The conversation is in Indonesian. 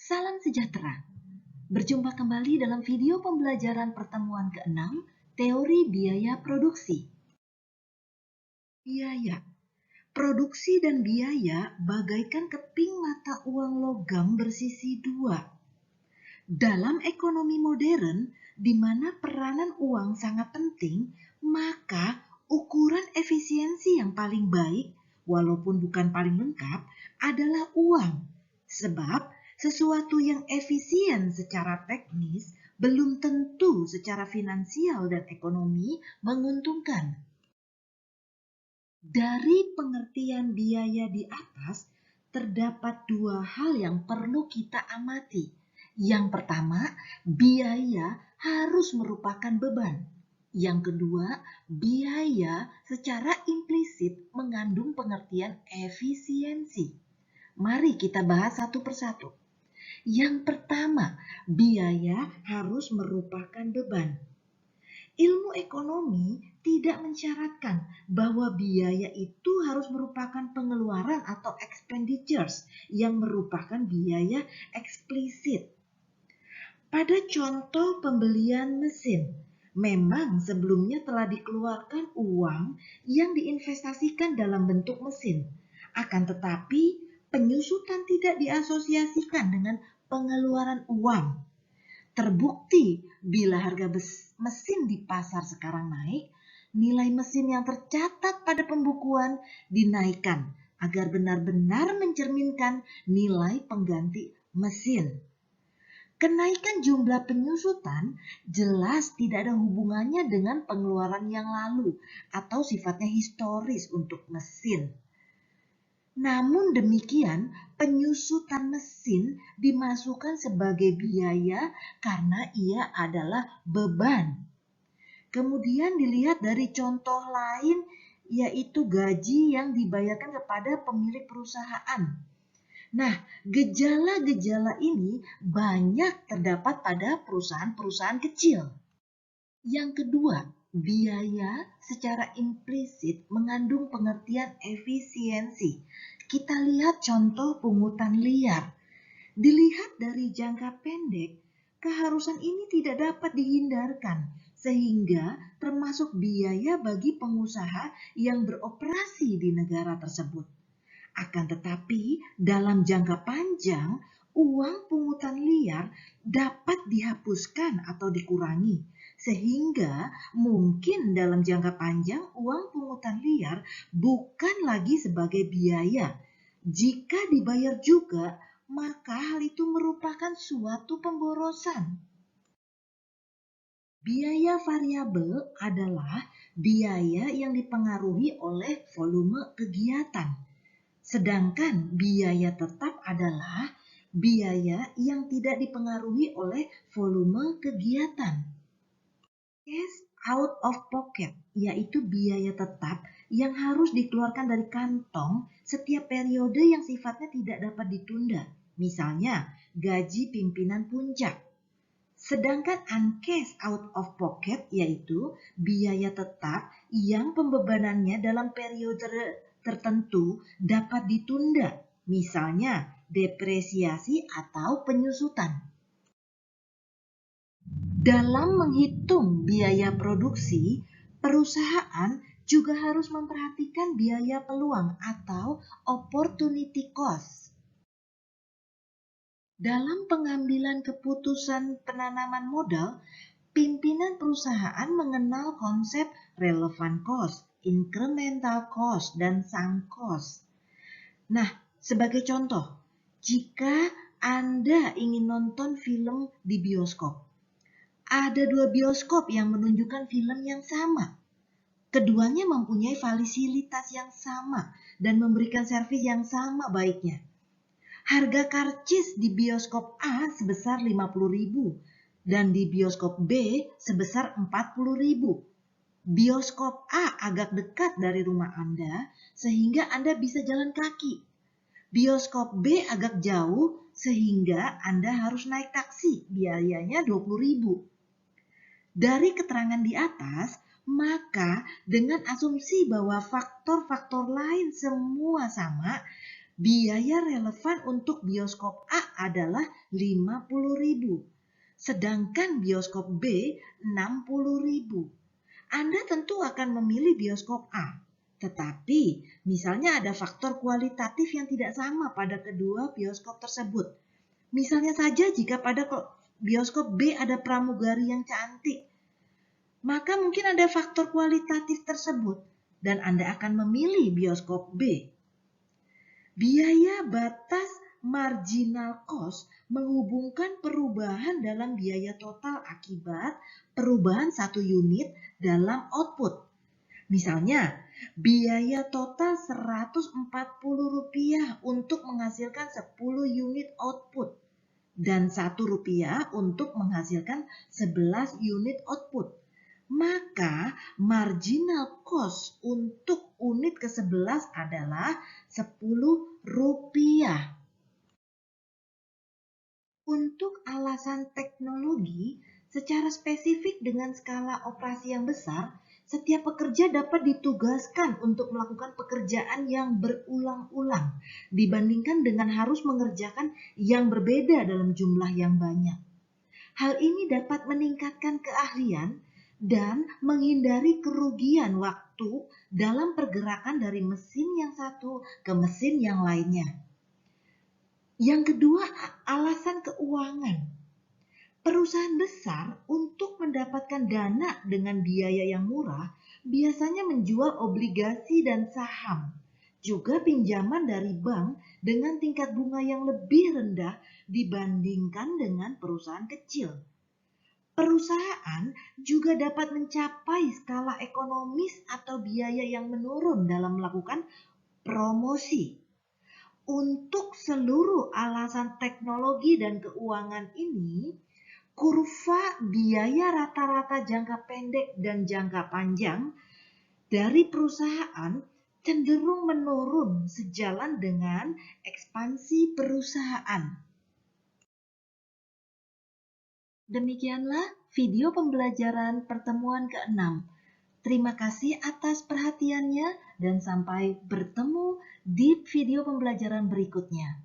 Salam sejahtera. Berjumpa kembali dalam video pembelajaran pertemuan ke-6, teori biaya produksi. Biaya. Produksi dan biaya bagaikan keping mata uang logam bersisi dua. Dalam ekonomi modern, di mana peranan uang sangat penting, maka ukuran efisiensi yang paling baik, walaupun bukan paling lengkap, adalah uang. Sebab sesuatu yang efisien secara teknis belum tentu secara finansial dan ekonomi menguntungkan. Dari pengertian biaya di atas, terdapat dua hal yang perlu kita amati. Yang pertama, biaya harus merupakan beban. Yang kedua, biaya secara implisit mengandung pengertian efisiensi. Mari kita bahas satu persatu. Yang pertama, biaya harus merupakan beban. Ilmu ekonomi tidak mensyaratkan bahwa biaya itu harus merupakan pengeluaran atau expenditures yang merupakan biaya eksplisit. Pada contoh pembelian mesin, memang sebelumnya telah dikeluarkan uang yang diinvestasikan dalam bentuk mesin. Akan tetapi, penyusutan tidak diasosiasikan dengan pengeluaran uang. Terbukti bila harga mesin di pasar sekarang naik, nilai mesin yang tercatat pada pembukuan dinaikkan agar benar-benar mencerminkan nilai pengganti mesin. Kenaikan jumlah penyusutan jelas tidak ada hubungannya dengan pengeluaran yang lalu atau sifatnya historis untuk mesin. Namun demikian, penyusutan mesin dimasukkan sebagai biaya karena ia adalah beban. Kemudian dilihat dari contoh lain, yaitu gaji yang dibayarkan kepada pemilik perusahaan. Nah, gejala-gejala ini banyak terdapat pada perusahaan-perusahaan kecil. Yang kedua, biaya secara implisit mengandung pengertian efisiensi. Kita lihat contoh pungutan liar. Dilihat dari jangka pendek, keharusan ini tidak dapat dihindarkan, sehingga termasuk biaya bagi pengusaha yang beroperasi di negara tersebut. Akan tetapi, dalam jangka panjang, uang pungutan liar dapat dihapuskan atau dikurangi, sehingga mungkin dalam jangka panjang uang pungutan liar bukan lagi sebagai biaya. Jika dibayar juga, maka hal itu merupakan suatu pemborosan. Biaya variabel adalah biaya yang dipengaruhi oleh volume kegiatan. Sedangkan biaya tetap adalah biaya yang tidak dipengaruhi oleh volume kegiatan. Cash out of pocket, yaitu biaya tetap yang harus dikeluarkan dari kantong setiap periode yang sifatnya tidak dapat ditunda. Misalnya, gaji pimpinan puncak. Sedangkan uncash out of pocket yaitu biaya tetap yang pembebanannya dalam periode tertentu dapat ditunda, misalnya depresiasi atau penyusutan. Dalam menghitung biaya produksi, perusahaan juga harus memperhatikan biaya peluang atau opportunity cost. Dalam pengambilan keputusan penanaman modal, pimpinan perusahaan mengenal konsep relevant cost, incremental cost, dan sunk cost. Nah, sebagai contoh, jika Anda ingin nonton film di bioskop, ada dua bioskop yang menunjukkan film yang sama. Keduanya mempunyai fasilitas yang sama dan memberikan servis yang sama baiknya. Harga karcis di bioskop A sebesar 50.000 dan di bioskop B sebesar 40.000. Bioskop A agak dekat dari rumah Anda sehingga Anda bisa jalan kaki. Bioskop B agak jauh sehingga Anda harus naik taksi, biayanya 20.000. Dari keterangan di atas, maka dengan asumsi bahwa faktor-faktor lain semua sama, Biaya relevan untuk bioskop A adalah 50.000, sedangkan bioskop B 60.000. Anda tentu akan memilih bioskop A. Tetapi, misalnya ada faktor kualitatif yang tidak sama pada kedua bioskop tersebut. Misalnya saja jika pada bioskop B ada pramugari yang cantik, maka mungkin ada faktor kualitatif tersebut dan Anda akan memilih bioskop B. Biaya batas marginal cost menghubungkan perubahan dalam biaya total akibat perubahan satu unit dalam output. Misalnya, biaya total Rp140 untuk menghasilkan 10 unit output dan Rp1 untuk menghasilkan 11 unit output. Maka marginal cost untuk unit ke-11 adalah Rp10. Untuk alasan teknologi, secara spesifik dengan skala operasi yang besar, setiap pekerja dapat ditugaskan untuk melakukan pekerjaan yang berulang-ulang dibandingkan dengan harus mengerjakan yang berbeda dalam jumlah yang banyak. Hal ini dapat meningkatkan keahlian dan menghindari kerugian waktu dalam pergerakan dari mesin yang satu ke mesin yang lainnya. Yang kedua, alasan keuangan. Perusahaan besar untuk mendapatkan dana dengan biaya yang murah biasanya menjual obligasi dan saham, juga pinjaman dari bank dengan tingkat bunga yang lebih rendah dibandingkan dengan perusahaan kecil. Perusahaan juga dapat mencapai skala ekonomis atau biaya yang menurun dalam melakukan promosi. Untuk seluruh alasan teknologi dan keuangan ini, kurva biaya rata-rata jangka pendek dan jangka panjang dari perusahaan cenderung menurun sejalan dengan ekspansi perusahaan. Demikianlah video pembelajaran pertemuan ke-6. Terima kasih atas perhatiannya dan sampai bertemu di video pembelajaran berikutnya.